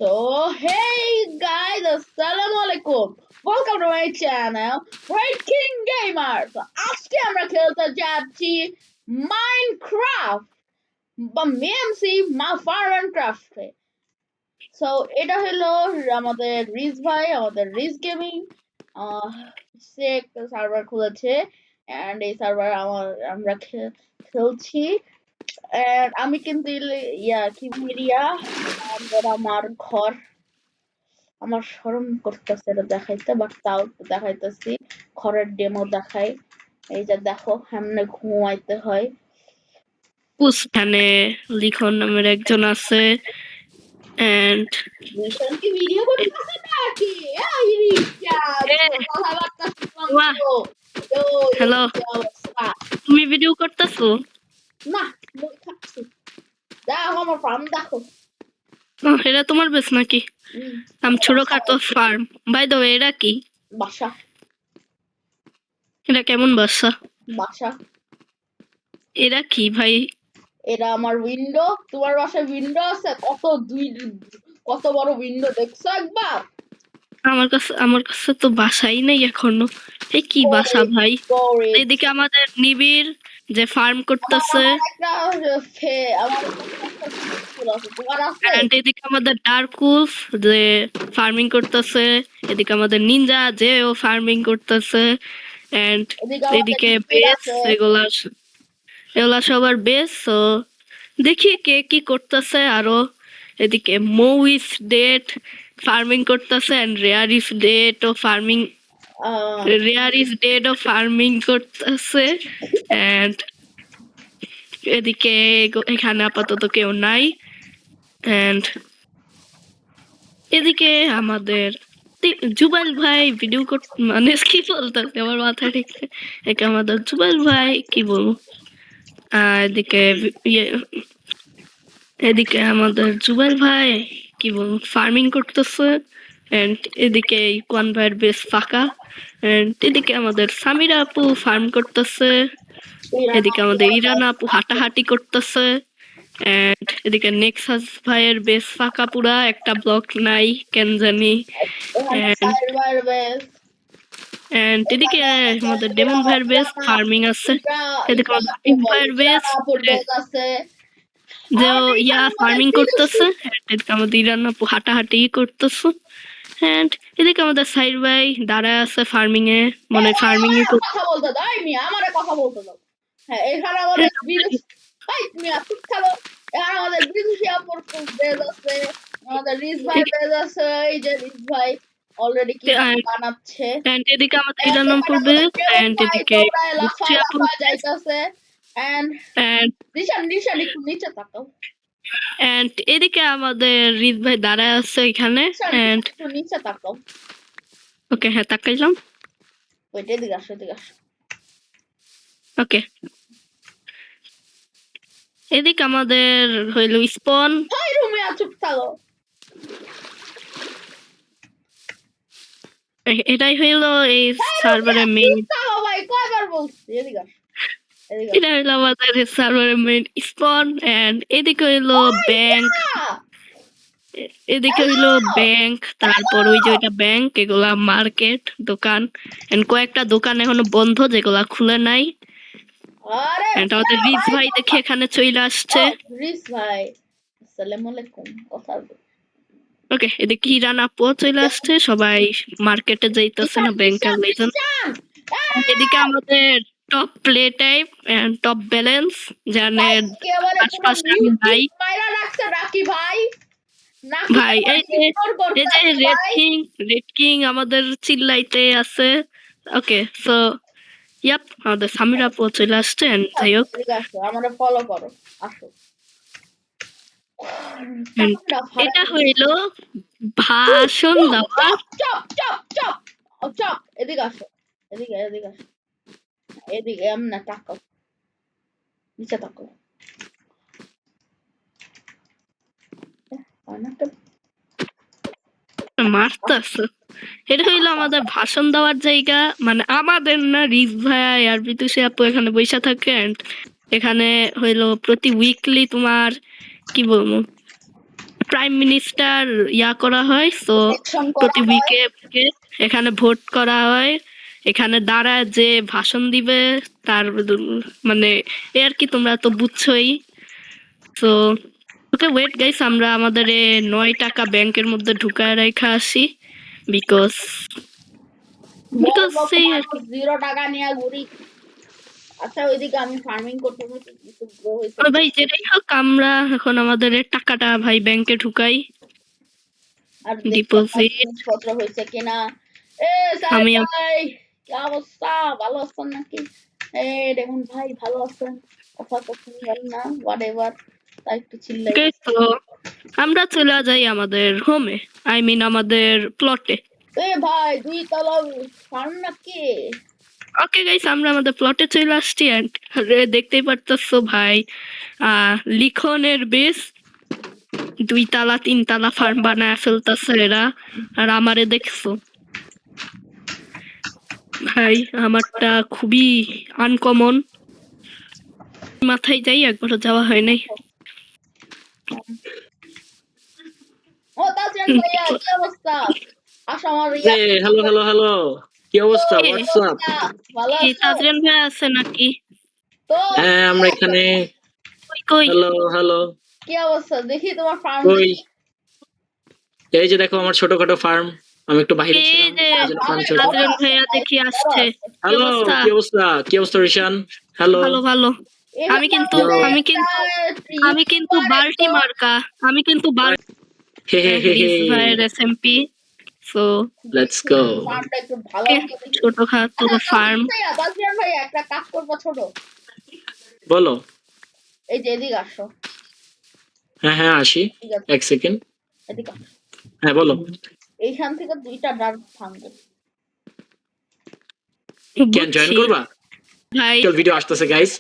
So, hey guys, Assalamualaikum. Welcome to my channel, Red King Gamer. So, আজকে আমরা খেলতে যাচ্ছি মাইনক্রাফট বা মেমসি ফার্ম এন্ড ক্রাফটে। সো এটা হলো আমাদের রিজ ভাই, আমাদের রিজ গেমিং সে একটা সার্ভার খুলেছে এন্ড এই সার্ভার আমরা খেলছি। আমি কিন্তু কি মিডিয়া আমার ঘর আমার শরম করতেছে এটা দেখাইতে, বাট তাও দেখাইতেছি। ঘরের ডেমো দেখাই। এই যে দেখো, সামনে ঘুমাইতে হয়। এখানে লিখন নামের একজন আছে এন্ড লিখন কি ভিডিও করতেছে নাকি? এই রিচা কথাবার্তা শুনলাম তো। হ্যালো, তুমি ভিডিও করতেছো? না, বই থাকছি। দেখো আমার ফার্ম দেখো। এটা তোমার বেস নাকি? আমি ছোটখাটো ফার্ম। বাই দ্য ওয়ে, এটা কি বাসা? এটা কেমন বাসা? বাসা এটা কি ভাই? এটা আমার উইন্ডো। তোমার বাসায় উইন্ডো আছে? কত বড় উইন্ডো দেখছো একবার? আমার কাছে তো বাসাই নেই এখনো। এই কি বাসা ভাই? এদিকে আমাদের নিবিড় যে ফার্ম করতেছে, এদিকে আমাদের ডার্কুলফ যে ফার্মিং করতেছে, এদিকে আমাদের নিনজা যে ও ফার্মিং করতেছে, এন্ড এদিকে বেস এগুলা সবার বেস। তো দেখি কে কি করতেছে। আরো এদিকে মৌইস ডেট ফার্মিং করতেছে এন্ড রেয়ারিস ডেট ও ফার্মিং করতেছে। এন্ড এদিকে এখানে আপাতত কেউ নাই। এন্ড এদিকে আমাদের জুবাইল ভাই ভিডিও মানে কি বলতেছে আমার মাথা ঠিক একে আমাদের জুবাইল ভাই কি বলবো। এদিকে আমাদের জুবাইল ভাই কি বলবো ফার্মিং করতেছে এন্ড এদিকে কোন ভাইয়ের বেশ ফাঁকা। এন্ড এদিকে আমাদের সামিরা আপু ফার্ম করতেছে, এদিকে আমাদের ইরানা আপু হাঁটাহাঁটি করতেছে। এন্ড এদিকে নেক্সাস ভাইয়ের বেশ ফাঁকা, পুরা একটা ব্লক নাই কেন জানি। এন্ড এদিকে আমাদের ডেমন ভাইয়ের বেস ফার্মিং আছে, এদিকে আমাদের ভাইয়ের বেস যে ইয়া ফার্মিং করতেছে, এদিকে আমাদের ইরান আপু হাঁটাহাঁটি করতেছে। এন্ড এদিকে আমাদের সাইড ভাই দাঁড়ায় আছে ফার্মিং এ, মানে ফার্মিং এ কথা বলতে দাও। আমারে কথা বলতে দাও। হ্যাঁ, এখানে আমাদের এখানে আমাদের বিদেশিয়া বেজ আছে, আমাদের রিজ ভাই বেজ আছে। এই যে রিজ ভাই অলরেডি কি বানাচ্ছে। এন্ড এদিকে আমাদের ইরান আপু বেস, এন্ড এদিকে যাইতাছে। এন্ড নিশান একটু নিচে তাকাও। এন্ড এদিকে আমাদের রিজ ভাই দাঁড়ায় আছে এখানে। এন্ড একটু নিচে তাকাও। ওকে, হ্যাঁ তাকাইলাম। ওইটা দিকে আসো, দিকে আসো। ওকে, এদিকে আমাদের হইল স্পন। হাই রুমে চুপ থাকো। এটাই হইল এই সার্ভারের মেইন। ভাই কয়বার বলছি, এদিকে আসো। এটা হইলো আমাদের সার্ভারের মেইন স্পন। এন্ড এদিকে হইলো ব্যাংক, এদিকে হইলো ব্যাংক, তারপর ওই যে ওইটা ব্যাংক, এগুলা মার্কেট দোকান। এন্ড কয়েকটা দোকান এখনো বন্ধ যেগুলা খুলে নাই। এন্ড আমাদের রিজ ভাই দেখে এখানে চলে আসছে। রিজ ভাই আসসালামু আলাইকুম। কথা ওকে, এদিকে হিরান আপু চলে আসছে, সবাই মার্কেটে যাইতেছে না ব্যাংকের লাইজেন। এদিকে আমাদের top play type and top balance জানেন আশপাশে আমি ভাই ভাই এই যে রেড কিং আমাদের চিল্লাইতে আছে। ওকে, সো ইয়াপ আমাদের সামিরা আপু চলে আসছে। এন্ড যাই হোক, আমাদের ফলো করো, আসো। এটা হইল ভাষণ দেওয়া। চপ চপ চপ চপ, এদিকে আসো, এদিকে এদিকে আসো, এদিকে এমন তাকাও, নিচে তাকাও। মারতেছে। এটা হইলো আমাদের ভাষণ দেওয়ার জায়গা, মানে আমাদের না, রিজ ভাই আর বিতুষী আপু এখানে বসে থাকে। এন্ড এখানে হইলো প্রতি উইকলি তোমার কি বলবো প্রাইম মিনিস্টার করা হয়, তো Election করা প্রতি হয়। উইকে এখানে ভোট করা হয়, এখানে দাঁড়ায় যে ভাষণ দিবে তার মানে এ আর কি, তোমরা তো বুঝছোই। তো ওকে ওয়েট গাইস, আমরা আমাদের 9 টাকা ব্যাংকের মধ্যে ঢুকায় রেখে আসি, বিকজ বড়লোক সেই মানুষ 0 টাকা নিয়ে ঘুরি। আচ্ছা ওইদিকে আমি ফার্মিং করতে কিছু গ্রো হয়েছে। ভাই যেটাই হোক, আমরা এখন আমাদের টাকাটা ভাই ব্যাংকে ঢুকাই, আর ডিপোজিট। জিনিসপত্র হয়েছে কিনা। এ স্যার আমি ভাই কি অবস্থা, ভালো আছেন নাকি? এ দেখুন ভাই ভালো আছেন, কথা তো শুনবেন না, হোয়াট এভার, তাই একটু চিল্লাই। তো আমরা চলে যাই আমাদের হোমে, আই মিন আমাদের প্লটে। এ ভাই 2 তলা ফার্ম নাকি? ওকে গাইস, আমরা আমাদের প্লটে চলে আসছি, এন্ড দেখতেই পারতেছো ভাই, লিখনের বেস 2 তালা 3 তালা ফার্ম বানায় ফেলতেছে এরা, আর আমারে দেখছো ভাই, আমারটা খুবই আনকমন, মাথায় যাই একবারও যাওয়া হয় নাই। ও তাজরান ভাইয়া কি অবস্থা? আসো আমার হ্যালো হ্যালো হ্যালো, কি অবস্থা? কে? What's up? ভালো কি আছো তাজরিন ভাই আছে নাকি? তো? হ্যাঁ, আমরা এখানে। কই কই? Hello hello. কি অবস্থা দেখি তোমার ফার্ম? কই? এই যে দেখো আমার ছোটখাটো ফার্ম, আমি একটু বাইরে এই ছিলাম যে এই জন্য ফার্ম ছোট। তাজরিন ভাইয়া দেখি আসছে। কি হ্যালো, অবস্থা? কি অবস্থা? কি অবস্থা রিশান? হ্যালো। ভালো ভালো। আমি কিন্তু আমি কিন্তু বাল্টি মার্কা, আমি কিন্তু হে হে হে হে। ভাইয়ের এসএমপি। So let's go. ফার্মটা একটু ভালো ছোটখাটো ফার্ম। তাজরান ভাই একটা কাজ করবো ছোট, বলো। এই যে এদিকে আসো। হ্যাঁ হ্যাঁ আসি, ঠিক আছে এক সেকেন্ড। এদিকে আসো। হ্যাঁ বলো। এইখান থেকে 2টা ডার্ক ভাঙবে। কেন জয়েন করবা? ভাই ভিডিও আসতেছে গাইস,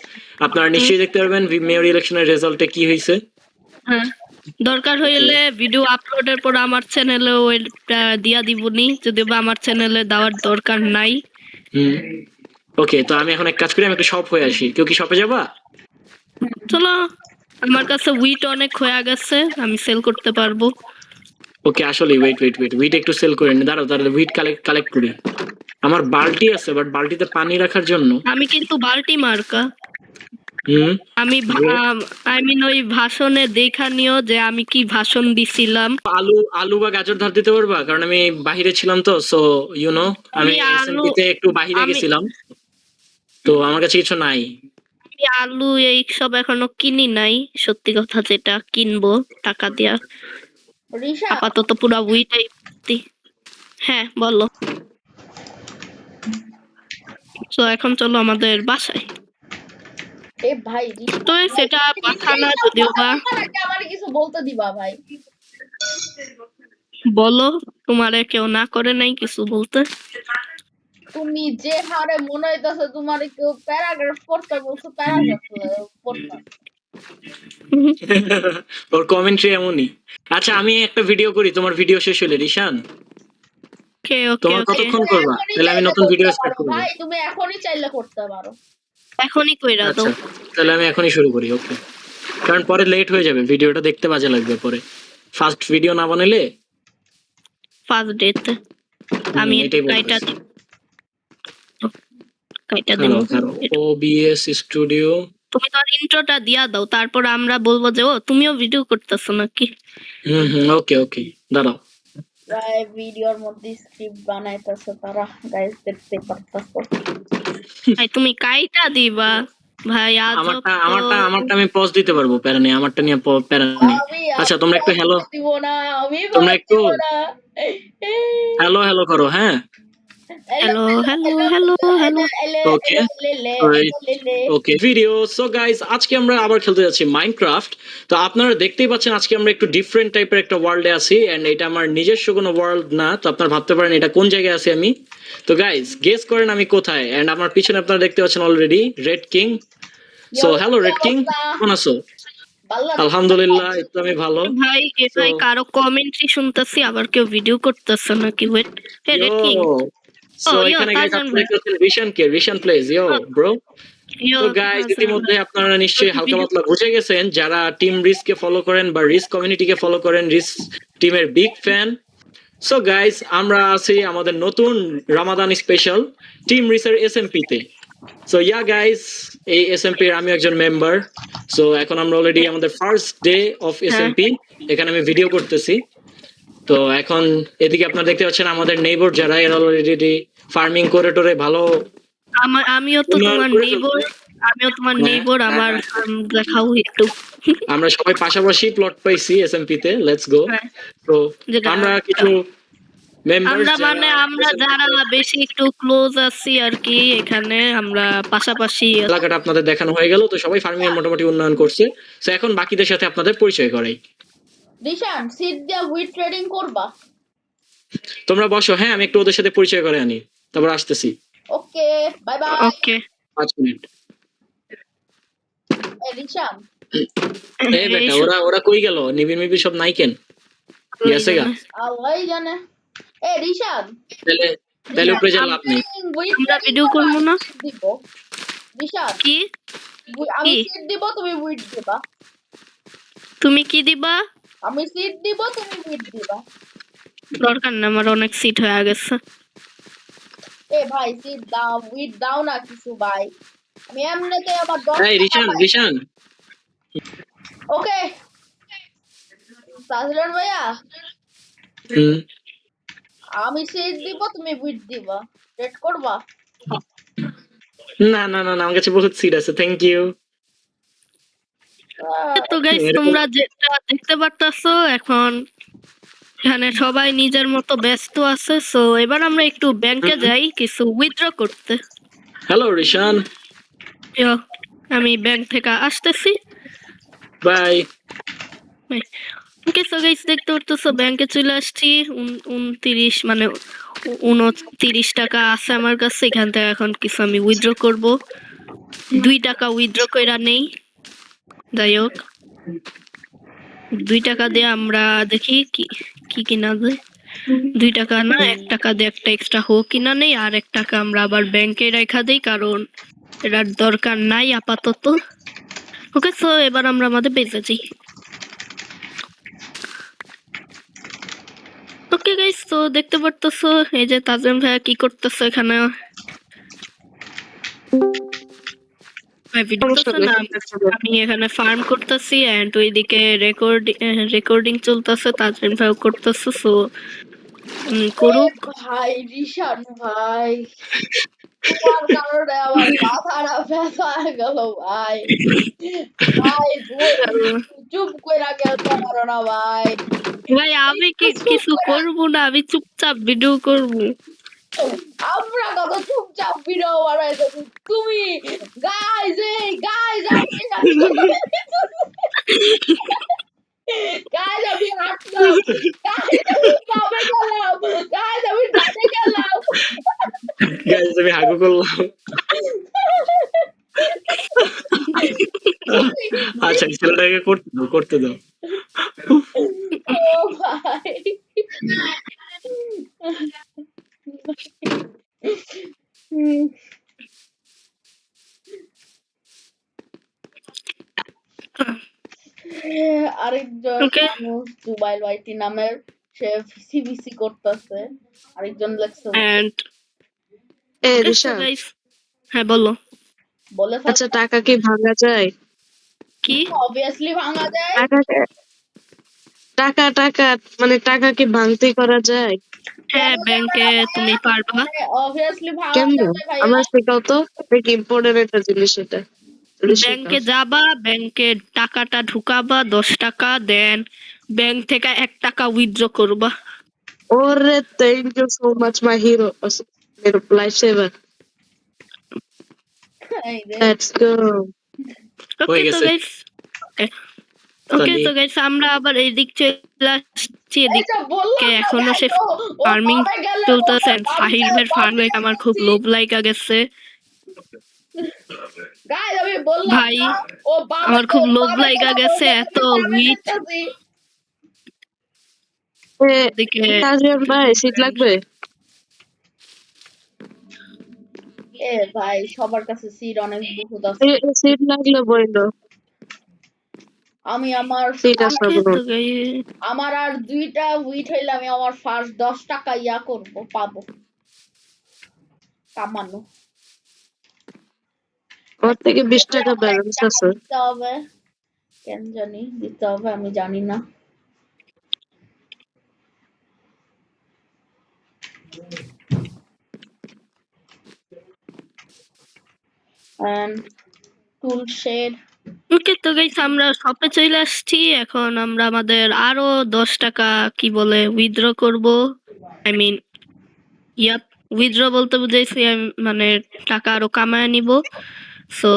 আপনারা নিশ্চয়ই দেখতে পারবেন মেয়র ইলেকশনের রেজাল্টে কি হয়েছে। হ্যাঁ, দরকার হইলে ভিডিও আপলোডের পর আমার চ্যানেলে ওইটা দিয়া দিবনি, যদিও বা আমার চ্যানেলে দেওয়ার দরকার নাই। ওকে, তো আমি এখন এক কাজ করি, আমি একটু শপ হয়ে আসি। কেউ কি শপে যাবা? চলো, আমার কাছে উইট অনেক হয়ে গেছে, আমি সেল করতে পারবো। ওকে, আসলে উইট একটু সেল করে নি, দাঁড়াও তাহলে উইট কালেক্ট করি। আমার বালতি আছে, বাট বালতিতে পানি রাখার জন্য। আমি কিন্তু বাল্টি মার্কা। হুম আমি ওই ভাষণে দেখা নিও যে আমি কি ভাষণ দিছিলাম। আলু বা গাজর ধার দিতে পারবা? কারণ আমি বাহিরে ছিলাম তো, সো আমি এসএমপিতে একটু বাহিরে গেছিলাম, তো আমার কাছে কিছু নাই। আমি আলু এই সব এখনো কিনি নাই, সত্যি কথা যেটা, কিনবো টাকা দিয়া। রিশা আপাতত পুরা উইটাই। হ্যাঁ বলো। তো এখন চলো আমাদের বাসায়। এ ভাই তো সেটা বাসা না, যদিও বা। আমার কিছু বলতে দিবা ভাই? বলো, তোমারে কেউ না করে নাই কিছু বলতে। তুমি যে হারে মনে হইতাছে তোমার কেউ প্যারাগ্রাফ পড়তে বলছো, প্যারাগ্রাফ পড়তা। ওর কমেন্ট্রি এমনই। আচ্ছা আমি একটা ভিডিও করি, তোমার ভিডিও শেষ হলে রিশান। ওকে ওকে তোমার ওকে, কতক্ষণ করবা? তাহলে আমি নতুন ভিডিও স্টার্ট করব। ভাই তুমি এখনই চাইলে করতে পারো। এখনই কইরা দাও। আচ্ছা তাহলে আমি এখনই শুরু করি। ওকে, কারণ পরে লেট হয়ে যাবে, ভিডিওটা দেখতে বাজে লাগবে পরে, ফার্স্ট ভিডিও না বানাইলে। ফার্স্ট ডেতে আমি এটাই কাইটা বলতেছি। দেব। OBS studio. তুমি তো ইন্ট্রোটা দিয়া দাও, তারপর আমরা বলবো যে ও তুমিও ভিডিও করতেছো নাকি। ওকে ওকে, দাঁড়াও। ভাই ভিডিওর মধ্যে স্ক্রিপ্ট বানাইতেছে তারা, গাইস দেখতে পারতাছো। ভাই তুমি কাইটা দিবা ভাই, আমারটা আমি পজ দিতে পারবো, প্যারা নেই, আমারটা নিয়ে প্যারা নেই। আচ্ছা তোমরা একটু হ্যালো, দিব না, আমি তোমরা একটু দিব না। হ্যালো হ্যালো করো। হ্যাঁ হ্যালো হ্যালো হ্যালো হ্যালো। ওকে ওকে ভিডিও। সো গাইস, আজকে আমরা আবার খেলতে যাচ্ছি মাইনক্রাফট। তো আপনারা দেখতেই পাচ্ছেন আজকে আমরা একটু ডিফারেন্ট টাইপের একটা ওয়ার্ল্ডে আছি, এন্ড এটা আমার নিজস্ব কোনো ওয়ার্ল্ড না, তো আপনারা ভাবতে পারেন এটা কোন জায়গায় আছি আমি। তো গাইস গেস করেন আমি কোথায়, এন্ড আমার পিছনে আপনারা দেখতে পাচ্ছেন already red king. So hello red king, কেমন আছো? আলহামদুলিল্লাহ, একটু আমি ভালো। ভাই ভাই কারো কমেন্ট্রি শুনতেছি, আবার কেউ ভিডিও করতেছে নাকি? ওয়েট, হে রেড কিং। সো এখানে গাইস আপনারা দেখতে পাচ্ছেন রিশান প্লেজ। ইয়ো ব্রো। তো গাইস ইতিমধ্যে আপনারা নিশ্চয়ই হালকা পাতলা বুঝে গেছেন যারা টিম রিস্ককে ফলো করেন বা রিস্ক কমিউনিটিকে ফলো করেন, রিস্ক টিমের বিগ ফ্যান। সো গাইস আমরা আছি আমাদের নতুন রামাদান স্পেশাল টিম রিসের এসএমপি তে। সো ইয়া গাইস এই এসএমপি এর আমি একজন মেম্বার। সো এখন আমরা অলরেডি আমাদের ফার্স্ট ডে অফ এসএমপি, এখানে আমি ভিডিও করতেছি। তো এখন এদিকে আপনারা দেখতে পাচ্ছেন আমাদের নেইবার যারা এরা অলরেডি ফার্মিং করে টোরে ভালো। আমিও তো তোমার নেইবার, আমার দেখাও একটু। আমরা সবাই পাশাপাশি প্লট পাইছি এসএমপি তে, লেটস গো। তো আমরা কিছু আমরা যারা বেশি একটু ক্লোজ আছি আর কি, এখানে আমরা পাশাপাশি এলাকাটা আপনাদের দেখানো হয়ে গেল। তো সবাই ফার্মিং এর মোটামুটি উন্নয়ন করছে। তো এখন বাকিদের সাথে আপনাদের পরিচয় করাই। রিশান সিড দিয়ে উইড ট্রেডিং করবা? তোমরা বসো, হ্যাঁ আমি একটু ওদের সাথে পরিচয় করে আনি, তারপর আসতেছি। Okay bye bye. Okay 5 minute. Rishan এই বেটা ওরা কই গেল? নিবিড় সব নাই কেন? গেছে গা? আল্লাহ জানে। রিশান তাহলে উপরে যা লাভ নেই। আমরা ভিডিও করব না দিব। রিশান কি আমি সিড দিব, তুমি উইড দিবা। তুমি কি দিবা? আমি সিড দিব, তুমি উইড দিবা। দরকার না, আমার অনেক সিট হয়ে গেছে। ভাই সিড দাও, উইড দাও না কিছু ভাই। আমি এমনিতে আমার 10 এই রিশান ওকে সাজরন ভাইয়া আমি সিড দিব, তুমি উইড দিবা। রেড করবা? না আমার কাছে বহুত সিট আছে, থ্যাংক ইউ। তো গাইস তোমরা যেটা দেখতে পারতাছো এখন এখানে সবাই নিজের মতো ব্যস্ত আছে। সো এবার আমরা একটু ব্যাংকে যাই কিছু উইথড্র করতে। হ্যালো রিশান। আমি ব্যাংক থেকে আসতেছি, বাই। ওকে সো গাইস দেখতে পারতেছো ব্যাংকে চলে আসছি। 29 মানে 29 টাকা আছে আমার কাছে। এখান থেকে এখন কিছু আমি উইথড্র করব। 2 টাকা উইথড্র কইরা নেই। যাই হোক 2 টাকা দিয়ে আমরা দেখি কি কিনা যায়। 2 টাকা না 1 টাকা দিয়ে একটা এক্সট্রা হোক কিনা নেই, আর 1 টাকা আমরা আবার ব্যাংকে রেখা দেই কারণ এটার দরকার নাই আপাতত। ওকে সো এবার আমরা আমাদের বেঁচে যাই। ওকে গাইস তো দেখতে পারতেছো এই যে তাজিম ভাইয়া কি করতেছে এখানে। আমি এখানে ফার্ম করতেছি এন্ড ওইদিকে রেকর্ডিং চলতেছে, তাজিম ভাইও করতেছে। সো করুক ভাই রিশান ভাই, তোমার কারণে আমার মাথাটা ব্যথা হয়ে গেল ভাই। ভাই চুপ কইরা খেলতে পারো না ভাই। ভাই আমি কিছু করবো না, আমি চুপচাপ ভিডিও করবো। আমরা কত চুপচাপ ভিডিও বানাইতেছি, তুমি গাইজ গাইজ আমি হাঁটলাম, গাইজ আমি বামে গেলাম, গাইজ আমি ডানে গেলাম, গাইস আমি হাগু করলাম। আচ্ছা ছেলেটাকে করতে দাও। ও ভাই আরেকজন মানুষ জুবাইল ভাইটি নামের, সে ভিসি করতেছে। আরেকজন লেখছে হ্যাঁ বলো। বলে আচ্ছা টাকা কি ভাঙা যায়? কি অবভিয়াসলি ভাঙা যায়। টাকা মানে টাকা কি ভাঙতে করা যায়? হ্যাঁ ব্যাংকে তুমি পারবা। অবভিয়াসলি ভাঙা কেমনে? যাবে ভাইয়া। আমার শেখাও তো, এটা কি ইম্পর্টেন্ট একটা জিনিস এটা। ব্যাংকে যাবা, ব্যাংকে টাকাটা ঢুকাবা 10 টাকা, দেন ব্যাংক থেকে 1 টাকা উইথড্র করবা। ওরে thank you so much my hero, hero life saver. Let's go. Okay তো গাইস ওকে তো গাইস আমরা আবার এই দিক চলে আসছি। এদিকে এখনো সে ফার্মিং চলতেছে। সাহিলের ফার্মে আমার খুব লোভ লাগা গেছে ভাই, আমার খুব লোভ লাগা গেছে এত উইট। তাজিম ভাই সিট লাগবে? এ ভাই সবার কাছে সিট অনেক বহুত আছে। সিট লাগলে বইলো আমি আমার সিট আছে ওকে কোনো তো গাইস আমার আর 2টা উইট হইলে আমি আমার ফার্স্ট 10 টাকা ইয়া করব পাবো কামানো। ওর থেকে 20 টাকা ব্যালেন্স টাকা আছে দিতে হবে কেন জানি দিতে হবে আমি জানি না। and tool shed ওকে তো গাইস আমরা শপে চলে আসছি। এখন আমরা আমাদের আরো 10 টাকা কি বলে উইথড্র করব। আই মিন ইয়াপ উইথড্র বলতে বুঝাইছি মানে টাকা আরো কামায় নিব। সো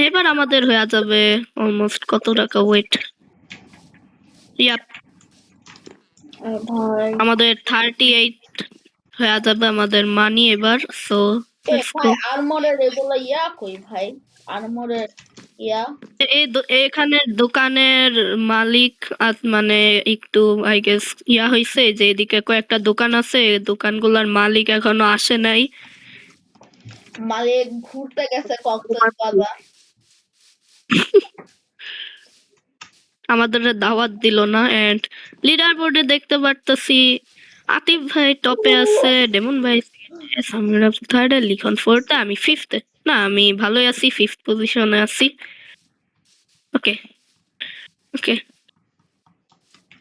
এবার আমাদের হয়ে যাবে অলমোস্ট কত টাকা ওয়েট। ইয়াপ ভাই আমাদের 38 হয়ে যাবে আমাদের মানি এবার। সো এ লেটস ভাই গো। আর্মরের এগুলো ইয়া কই ভাই আর্মরের ইয়া এখানে দোকানের মালিক মানে একটু আই গেস ইয়া হইছে যে এদিকে কয়েকটা দোকান আছে, দোকানগুলোর মালিক এখনো আসে নাই। মালিক ঘুরতে গেছে কক্সবাজার। আমাদের দাওয়াত দিল না। এন্ড লিডার বোর্ডে দেখতে পারতেছি আতিফ ভাই টপে আছে, ডেমন ভাই সামিরা থার্ডে, লিখন ফোর্থে, আমি ফিফথে। না আমি ভালোই আছি, ফিফথ পজিশনে আছি। ওকে ওকে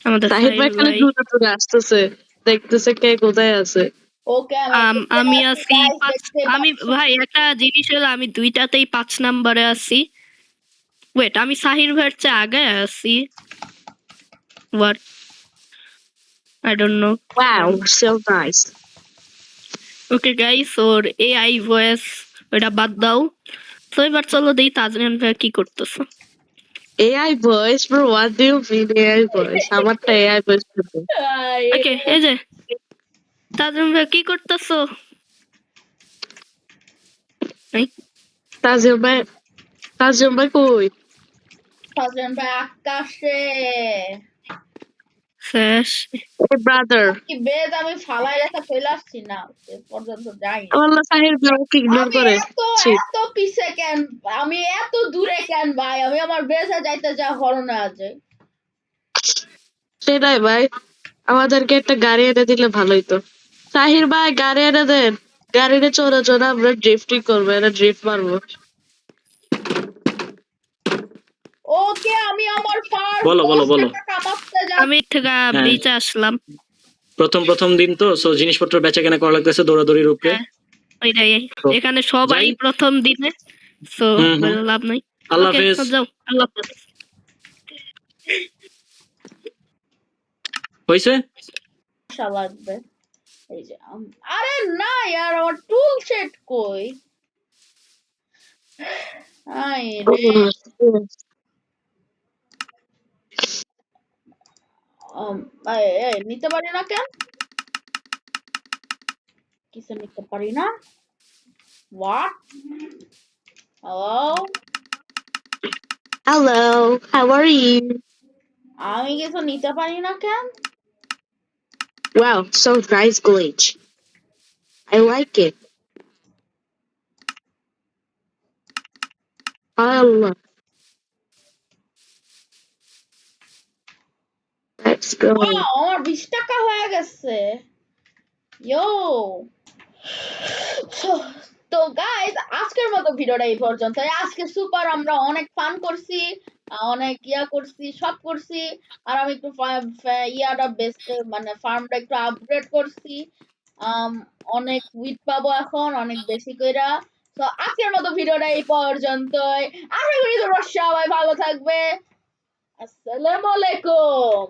আমাদের সাহিদ ভাই সাহিল খালি ভাই দূরে দূরে আসতেছে দেখতেছে কে কোথায় আছে ওকে আমি আমি দেখতে আছি guys, পাঁচ। দেখতে আমি পাচ্ছেন। ভাই একটা জিনিস হলো আমি দুইটাতেই 5 নাম্বারে আছি। ওয়েট আমি সাহির ভাইয়ের চেয়ে আগে আছি। What I don't know. Wow so nice okay guys or AI voice ওটা বাদ দাও। তো এবার চলো দেই তাজরিন ভাই কি করতেছো। AI voice bro what do you mean AI voice আমারটা AI voice ওকে এই যে তাজরিন ভাই কি করতেছো। তাজিম ভাই কই সাজন ভাই আকাশে শেষ। ব্রাদার কি বেদ আমি ফালাই রেখে চলে আসছি না এ পর্যন্ত যাই আল্লাহ সাহির ভাইকে ইগনোর আমি করে এত ছি এত পিছে কেন আমি এত দূরে কেন ভাই আমি আমার বেসে যাইতে যা হরণে আছে সেটাই ভাই আমাদেরকে একটা গাড়ি এনে দিলে ভালোই তো সাহির ভাই গাড়ি এনে দেন গাড়িতে চড়ে চড়ে আমরা ড্রিফটিং করবো এটা ড্রিফট মারবো ওকে আমি আমার ফার্স্ট বলো বলো 10 বলো টাকা কামাতে আমি থেকে হ্যাঁ বিচে আসলাম। প্রথম দিন তো সো জিনিসপত্র বেচা কেনা করা লাগতেছে দৌড়াদৌড়ির উপরে। হ্যাঁ ওইটাই তো এখানে সবাই যাই প্রথম দিনে। সো হুম হুম লাভ নাই। আল্লাহ ওকে হাফেজ। যাও আল্লাহ হাফেজ। হইছে পয়সা লাগবে এই যে আরে না यार আমার টুল সেট কই আই রে এই এই নিতে পারি না কেন কিছু নিতে পারি না what hello Hello, how are you? আমি কিছু নিতে পারি না কেন Wow, so nice glitch. I like it. Allah, let's go. আমার 20 টাকা হয়ে গেছে ইয়ো তো গাইজ আজকের মতো ভিডিওটা এই পর্যন্ত আজকে সুপার আমরা অনেক ফান করছি অনেক ইয়া করছি সব করছি আর আমি একটু ইয়াটা বেস্ট মানে ফার্মটা একটু আপগ্রেড করছি অনেক উইট পাবো এখন অনেক বেশি কইরা তো আজকের মতো ভিডিওটা এই পর্যন্তই আশা করি তোমরা সবাই ভালো থাকবে আসসালামু আলাইকুম